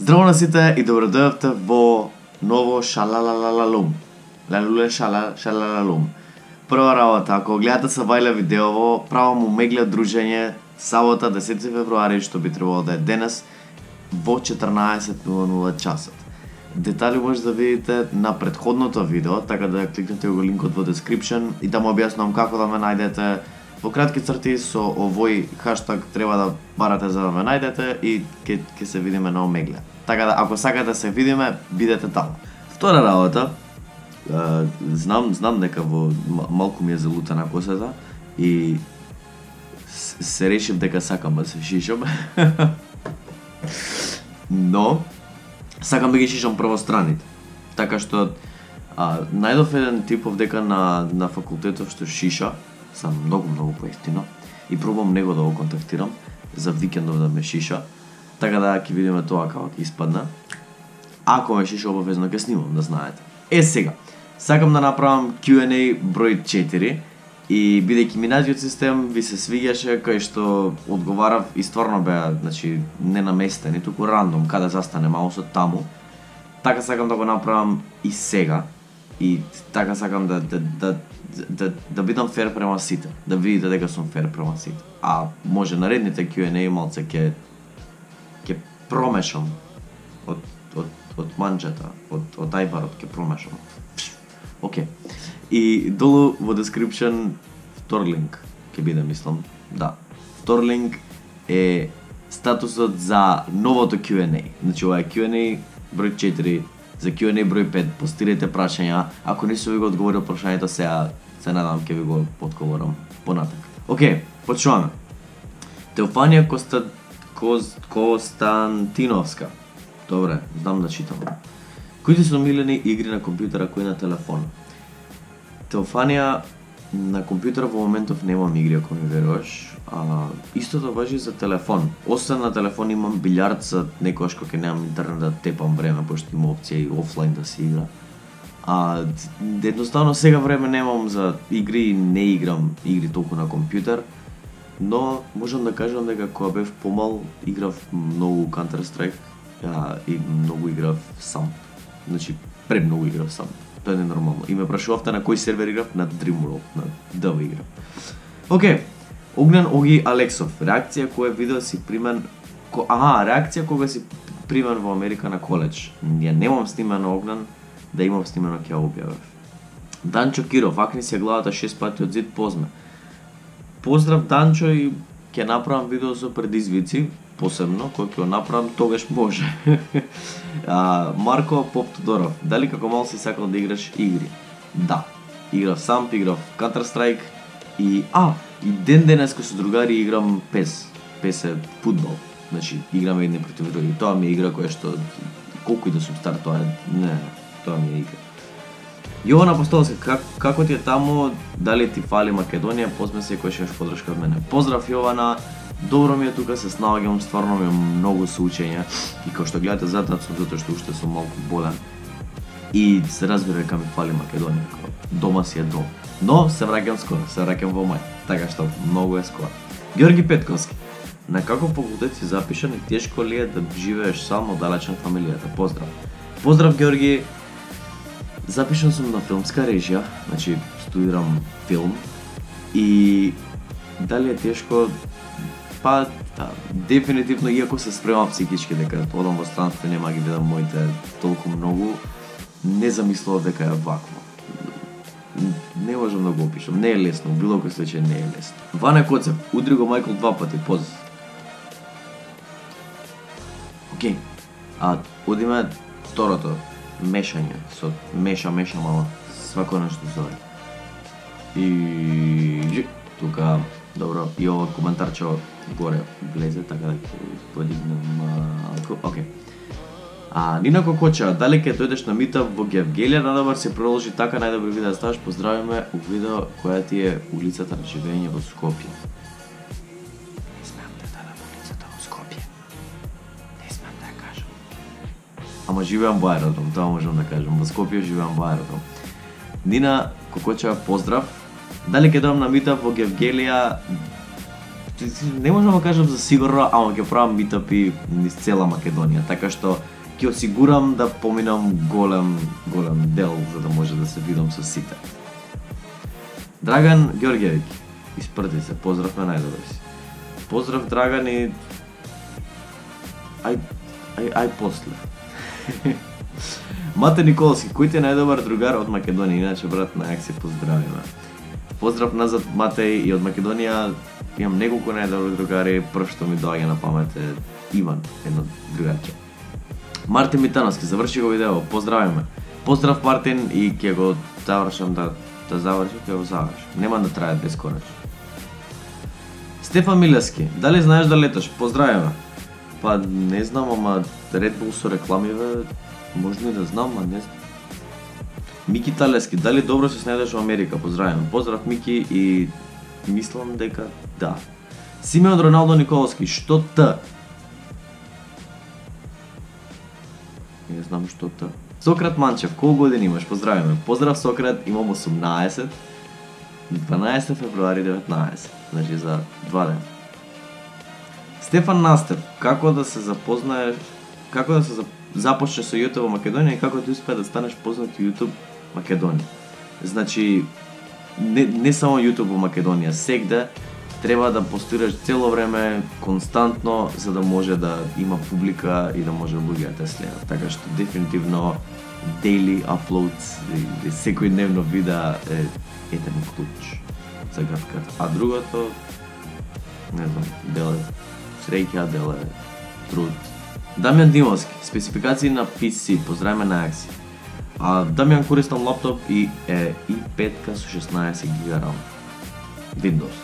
Здраво на сите и добродојавте во ново шалалалалум. Лалуле шалалалум. Прва работа, ако гледате са вајле видеово, право му мегле дружење сабота 10 февруари, што би требало да е денес, во 14:00 часот. Детали може да видите на претходното видео, така да кликнете го линкот во description и таму објаснувам како да ме најдете. Во кратки црти со овој хаштаг треба да барате за да ме најдете и ќе се видиме на омегле. Така да ако сакате да се видиме, бидете таму. Втора работа, знам дека во малку ми е залутана косата и се решив дека сакам да се шишам. Но сакам да ги шишам прво страните. Така што најдов еден типов дека на факултетов што шиша, сам многу поевтино и пробам него да го контактирам за викендов да ме шиша. Така да ќе видиме тоа како ќе испадне. Ако ме шиша обавезно ќе снимам, да знаете. Сега, сакам да направам Q&A број 4 и бидејќи минатиот систем ви се свиѓаше кај што одговарав и стварно беа, значи, не наместени, туку рандом, каде застане маусот таму. Така сакам да го направам и сега. И така сакам да бидам фер према сите, да видите дека сум фер према сите. А може наредните Q&A малце ќе промешам од манџата, од ајбарот ќе промешам. Океј. И долу во description втор линк ќе биде, мислам. Да. Втор линк е статусот за новото Q&A. Значи ова е Q&A број 4, за Q&A број 5 постирайте прашања. Ако не сум ви го одговорил прашањето сега, се надам ќе ви го одговорам понатак. Океј, почнуваме. Теофанија Константиновска. Добре, знам да читам. Кои се омилени игри на компјутера, кои на телефон? Теофанија, на компјутер во моментов немам игри, ако ми веруваш. Истото важи за телефон. Освен на телефон имам билјард за некојаш кога ќе немам интернет да тепам време, пошто има опција и офлайн да се игра. Едноставно сега време немам за игри и не играм игри толку на компјутер. Но можам да кажам дека кога бев помал играв многу Counter Strike и многу играв сам. Значи премногу играв сам. Тоа е ненормално. И ме прашувавте на кој сервер играв, на Dreamworld, на DV играв. Океј. Огнен Оги Алексов. Реакција која видео си примен реакција кога си примен во Америка на коледж. Ја немам снимано Огнен, да имам снимано ќе ја објавев. Данчо Киров, акни се главата 6 пати од зид, позме. Поздрав Данчо и ќе направам видео со предизвици, посебно, кој ќе го направам тогаш може. Марко Поп Тодоров, дали како мал си сакал да играш игри? Да. Играв сам, играв Counter Strike и ден денеска со другари играм PES. PES е фудбал. Значи играме едни против други. Тоа ми е игра која што колку и да сум стар, тоа ми е игра. Јована Апостолска, како ти е таму, дали ти фали Македонија, позме се кој шеш подршка од мене. Поздрав Јована, добро ми е тука, се снаоѓам, стварно ми е многу се учење и како што гледате затоа сум затоа што уште сум малку болен. И се разбира дека ми фали Македонија, дома си е дом. Но се враќам скоро, се враќам во мај, така што многу е скоро. Георги Петковски, на каков факултет си запишан и тешко ли е да живееш сам оддалечен од фамилијата? Поздрав. Поздрав Георги. Запишан сум на филмска режија, значи студирам филм и дали е тешко? Дефинитивно, иако се спремам психички дека одам во странство и нема ги видам моите толку многу, не замислував дека е вакво. Не можам да го опишам, не е лесно, било кој случај не е лесно. Ване Коцев, удри го Майкл 2 пати, поз. Океј, одиме второто. Мешање, со меша мало, свако нешто зори. И тука, добро, и ова коментарче горе влезе, така да ќе подигнем малку. Океј. Нина Кокоча, дали ќе дојдеш на митап во Гевгелија, надобар се продолжи така, најдобри видео да ставаш, поздравиме у видео која ти е улицата на живење во Скопје. Ама живеам во аеродром, тоа можам да кажам. Во Скопје живеам во аеродром. Нина Кокоча, поздрав. Дали ќе дојдам на митап во Гевгелија? Не можам да кажам за сигурно, ама ќе правам митапи низ цела Македонија, така што ќе осигурам да поминам голем дел за да може да се видам со сите. Драган Ѓорѓевиќ, испрди се, поздрав ме најдобар си. Поздрав Драган и ај после. Мате Николски, кој ти е најдобар другар од Македонија? Иначе брат на Акси поздравиме. Поздрав назад Матеј и од Македонија. Имам неколку најдобри другари, прв што ми доаѓа на памет е Иван, едно другарче. Мартин Митановски, заврши го видео, поздравиме. Поздрав Мартин и ќе го завршам да заврши, ќе го завршам. Нема да трае бесконечно. Стефан Милевски, дали знаеш да леташ? Поздравиме. Па не знам, ама Red Bull со рекламиве, можно и да знам, а не знам. Мики Талески, дали добро се снајдеш во Америка? Поздравиме. Поздрав Мики и мислам дека да. Симеон Роналдо Николовски, што т? Не знам што т. Сократ Манчев, колку години имаш? Поздравиме. Поздрав Сократ, имам 18. 12 февруари 19. Значи за 2 дена. Стефан Настев, како да се започнеш со YouTube во Македонија и како ти успеа да станеш познат во YouTube Македонија? Значи, не само YouTube во Македонија, сегде треба да постираш цело време, константно, за да може да има публика и да може луѓе да те следат. Така што дефинитивно daily uploads или секојдневно видеа е еден клуч за гратката. А другото, не знам, дел е среќа, дел е труд. Дамјан Димовски, спецификации на PC, поздравиме на Акси. Дамјан користам лаптоп и е i5 со 16 GB RAM. Windows.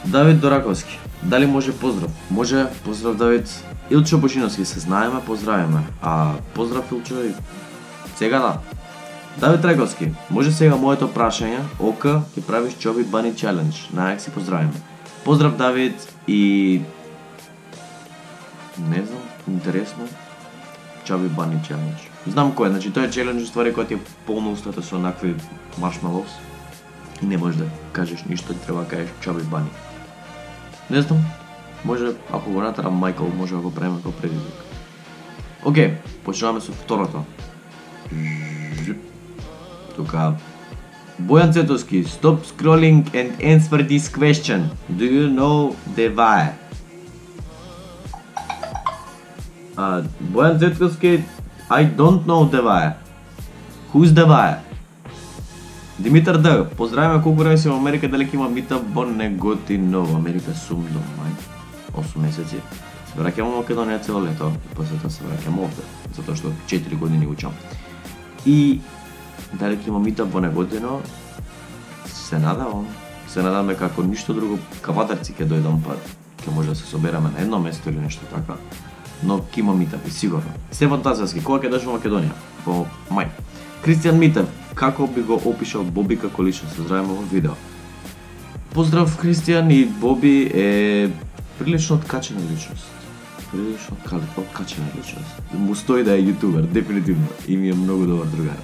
Давид Дораковски, дали може поздрав? Може, поздрав Давид. Илчо Бошиновски, се знаеме, поздравиме. Поздрав Илчо и сега да. Давид Реговски, може сега моето прашање, ока ќе правиш Chubby Bunny Challenge. На Акси поздравиме. Поздрав Давид и не знам, интересно. Chubby Bunny Challenge. Знам кој е, значи тој е челендж ствари кој ти е полно устата со онакви маршмелоус и не можеш да кажеш ништо, треба да кажеш Chubby Bunny. Не знам, може, ако го натарам Майкл, може да го правиме како предизвик. Океј, почнуваме со второто. Тука. Бојан Цетовски, stop scrolling and answer this question. Do you know Девае? Бојан Цетовски, I don't know Девае. Who's Девае? Димитар Д, поздравиме колку време си во Америка, дали ќе има мита во Неготино, во Америка сум до мај 8 месеци. Се враќам во Македонија цело лето, и после тоа се враќам овде, затоа што 4 години учам. И дали ќе има мита во Неготино, се надам како ништо друго, кавадарци ќе дојдам, па ќе може да се собереме на едно место или нешто така. Но ќе има митапи, сигурно. Стефан Тазарски, кога ќе дојдеш во Македонија? Во мај. Кристијан Митев, како би го опишал Боби како личност? Поздравиме во видео. Поздрав Кристијан, и Боби е прилично откачена личност. Прилично откачена личност. Му стои да е јутубер, дефинитивно. И ми е многу добар другар.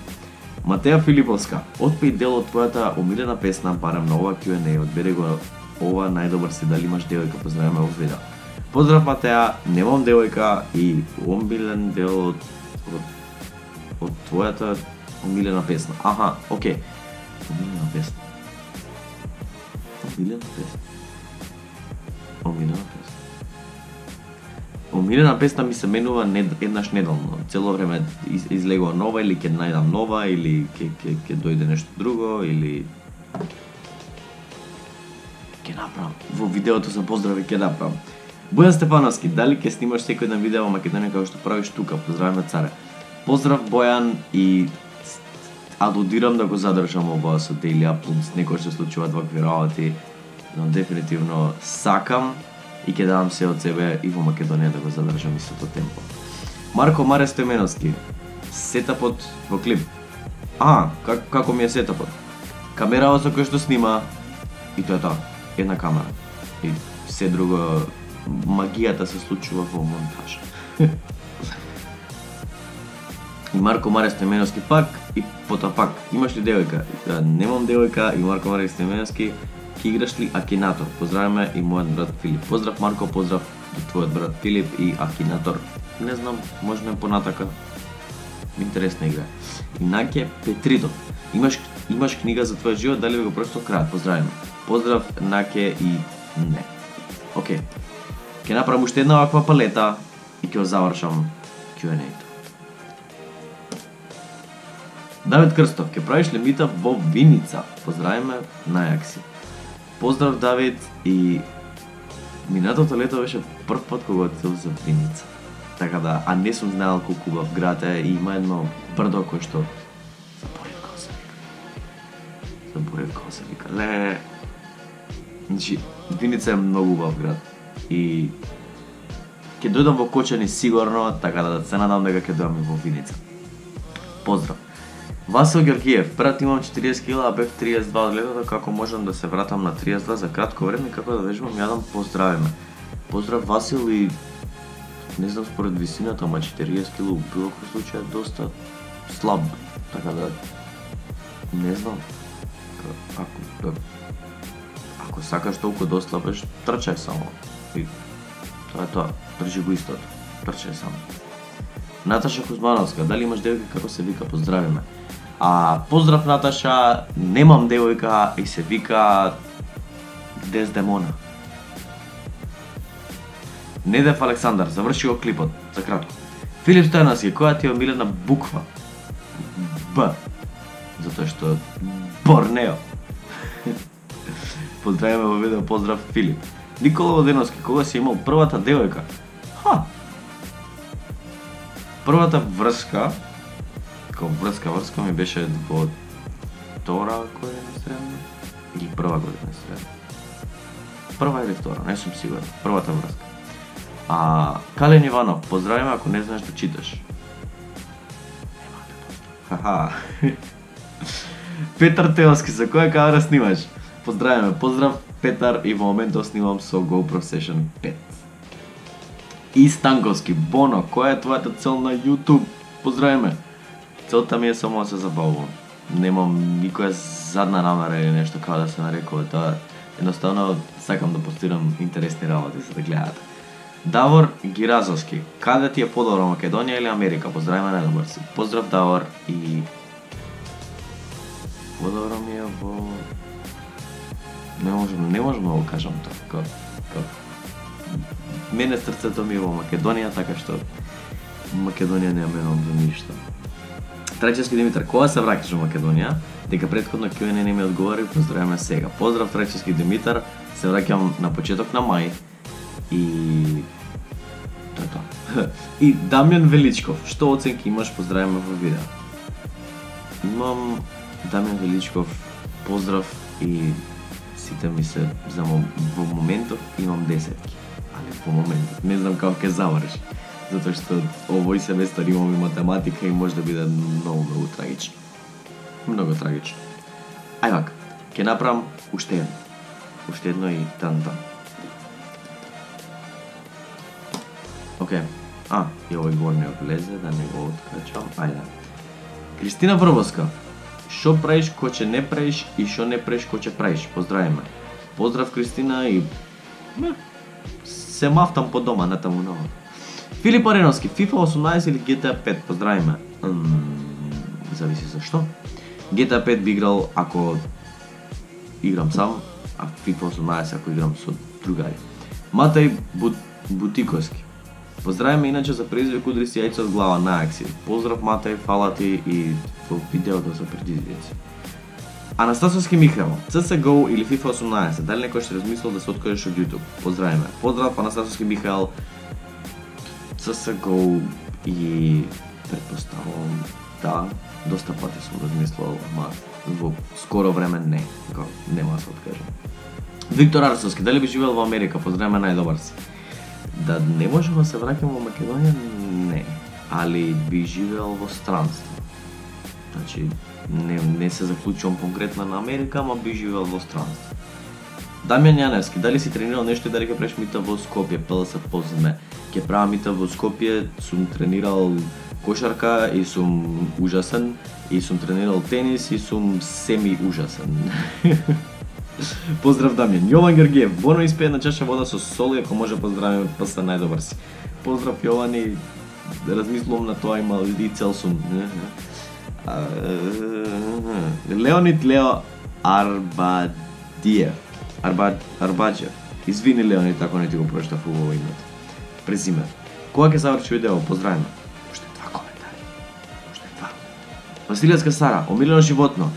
Матеја Филиповска, отпеј дел од твојата омилена песна, барем на ова Q&A, одбери го ова најдобар си, дали имаш девојка, поздравиме во видео. Поздрав Матеја, немам девојка и омилен дел од твојата омилена песна. Аха, окей. Омилена песна. Омилена песна ми се менува еднаш неделно. Цело време излегува нова или ќе најдам нова или ќе дојде нешто друго или ќе направам. Во видеото за поздрави ќе направам. Бојан Стефановски, дали ќе снимаш секој ден видео во Македонија како што правиш тука? Поздравиме царе. Поздрав Бојан и алудирам да го задржам ова со daily uploads, некој се случуваат вакви работи, но дефинитивно сакам и ќе давам се од себе и во Македонија да го задржам истото темпо. Марко Маре Стојменовски, сетапот во клип. Како ми е сетапот? Камерава со која што снима и тоа е тоа, една камера. И се друго, магијата се случува во монтаж. И Марко Маре Стојменовски пак, и потоа пак, имаш ли девојка? Немам девојка, и Марко Маре Стојменовски, ќе играш ли Акинатор? Поздравиме и мојот брат Филип. Поздрав Марко, поздрав до твојот брат Филип и Акинатор. не знам, можеме понатака. Интересна игра. Инаќе Петридов. Имаш книга за твојот живот, дали ви го просто крајот? Поздравиме. Поздрав, Наке и не. Океј. Ќе направам уште една ваква палета и ќе завршам Q&A-то. Давид Крстов, ќе правиш ли митап во Виница? Поздравиме, најак си. Поздрав, Давид, и минатото лето беше прв пат кога отидов за Виница. Така да, а не сум знаел колку убав град е и има едно брдо кој што заборев како се вика. Ле. Значи, Виница е многу убав град и ќе дојдам во Кочани сигурно, така да се надам дека ќе дојдам и во Виница. Поздрав. Васил Георгиев, пред имам 40 кила, а бев 32 од летото, како можам да се вратам на 32 за кратко време, како да вежбам, јадам, поздравиме. Поздрав, Васил, и не знам според висината, ама 40 кила у било кој случај е доста слаб, така да не знам. Ако сакаш толку да ослабеш, трчај само. И тоа е тоа, држи го истото, трчај само. Наташа Кузмановска, дали имаш девојка, како се вика, поздравиме. Поздрав, Наташа, немам девојка и се вика Дездемона. Недев Александар, заврши го клипот, за кратко. Филип Стојановски, која ти е омилена буква? Б. Затоа што Борнео. Поздравиме во видео, поздрав, Филип. Никола Воденовски, кога си имал првата девојка? Првата врска ми беше во втора година средна или прва година средна. Прва или втора, не сум сигурен. Првата врска. Кален Иванов, поздравиме ако не знаеш да читаш. Хаха. Петар Теоски, за која камера снимаш? Поздравиме, поздрав Петар, и во моментот снимам со GoPro Session 5. И Станковски, Боно, која е твојата цел на YouTube? Поздравиме. Целта ми е само да се забавувам. Немам никоја задна намера или нешто како да се нарекува тоа. Едноставно сакам да постирам интересни работи за да гледате. Давор Гиразовски, каде ти е подобро, Македонија или Америка? Поздравиме, најдобар си. Поздрав, Давор, и подобро ми е во... Не можам да го кажам тоа. Мене срцето ми е во Македонија, така што Македонија не менам за ништо. Трајчевски Димитар, кога се враќаш во Македонија? Дека претходно Q&A не ми одговори, поздравиме сега. Поздрав, Трајчевски Димитар, се враќам на почеток на мај и тоа е тоа. И Дамјан Величков, што оценки имаш? Поздравиме во видео. Имам Дамјан Величков, поздрав, и сите ми се за во моментов имам 10. Али во моментов не знам како ќе заврши. Затоа што овој семестар имам и математика и може да биде многу трагично. Многу трагично. Ај вака, ќе направам уште едно. Уште едно и тан-тан. Океј. И овој горниот влезе, да не го откачам. Ајде. Кристина Врбоска. Шо правиш ко ќе не правиш и шо не правиш ко ќе правиш? Поздравиме. Поздрав, Кристина, и се мафтам по дома, натаму ново. Филип Ареновски, FIFA 18 или GTA 5? Поздравиме. Зависи за што. GTA 5 би играл ако играм сам, а FIFA 18 ако играм со другари. Матај Бутиковски. Поздравиме иначе за предизвик удри си јајце од глава на акси. Поздрав, Матај, фала ти и во видеото за предизвици. Анастасовски Михаил, CSGO или FIFA 18? Дали некој ще размислил да се откажеш од YouTube? Поздравиме. Поздрав, Анастасовски Михаил. CSGO и предпоставувам да, доста пати сум размислувал, ама во скоро време не, нема да се откажам. Виктор Арсовски, дали би живеел во Америка? Поздравиме, најдобар си. Да не можам да се враќам во Македонија? Не, али би живеел во странство. Значи, не се заклучувам конкретно на Америка, ама би живеел во странство. Дамјан Јаневски, дали си тренирал нешто и дали ќе правиш мита во Скопје? ПЛС позне. Ќе правам мита во Скопје, сум тренирал кошарка и сум ужасен, и сум тренирал тенис и сум семи ужасен. Поздрав, Дамјан. Јован Георгиев, Боно испие една чаша вода со сол и ако може поздравиме ПС, најдобар си. Поздрав, Јован, и размислувам на тоа, има и цел сум. Леонид Лео Арбадиев. Арбаджев. Извини Леонид, ако не ти го прочитав убаво името. Презиме. Кога ќе заврши видео, поздравиме. Уште 2 коментари. Уште 2. Василевска Сара, омилено животно.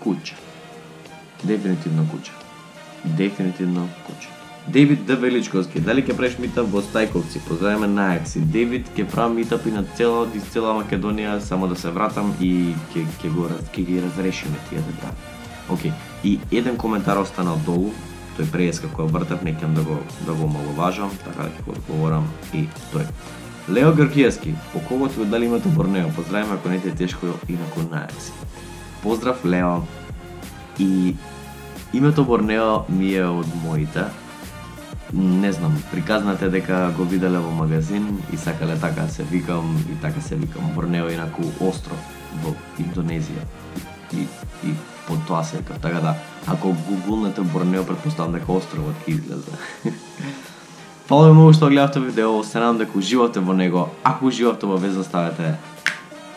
Куча. Дефинитивно куча. Дефинитивно куча. Дейвид Д. Величковски, дали ќе правиш митап во Стајковци? Поздравиме на Ајакси. Дейвид, ќе правам митапи на цела Македонија, само да се вратам и ќе ги разрешиме тие деца. Океј, и еден коментар останал долу, тој преска кој вртав, не ќе да го маловажам, така да ќе го одговорам и тој. Лео Гркиевски, по кого ти го дали името Борнео? Поздравиме ако не ти е тешко инаку на Ајакси. Поздрав Лео, и името Борнео ми е од моите. Не знам, приказнате дека го виделе во магазин и сакале така се викам и така се викам. Борнео инаку остров во Индонезија. И по тоа се викам. Така да, ако гуглнете Борнео, предпоставам дека островот ќе излезе. Фала ви многу што гледавте видео, се надам дека уживавте во него. Ако уживавте, обавезно ставете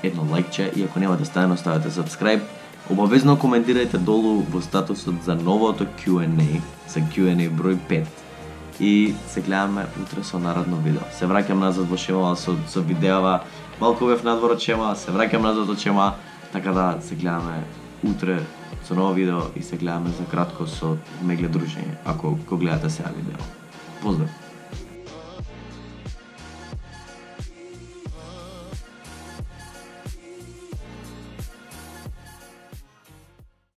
едно лајкче и ако немате ставено, ставете subscribe. Обавезно коментирајте долу во статусот за новото Q&A, за Q&A број 5. И се гледаме утре со наредно видео. Се враќам назад во шемава со видеова, малку бев надвор од шема, се враќам назад од шема, така да се гледаме утре со ново видео и се гледаме за кратко со мегле дружење, ако го гледате сега видео. Поздрав!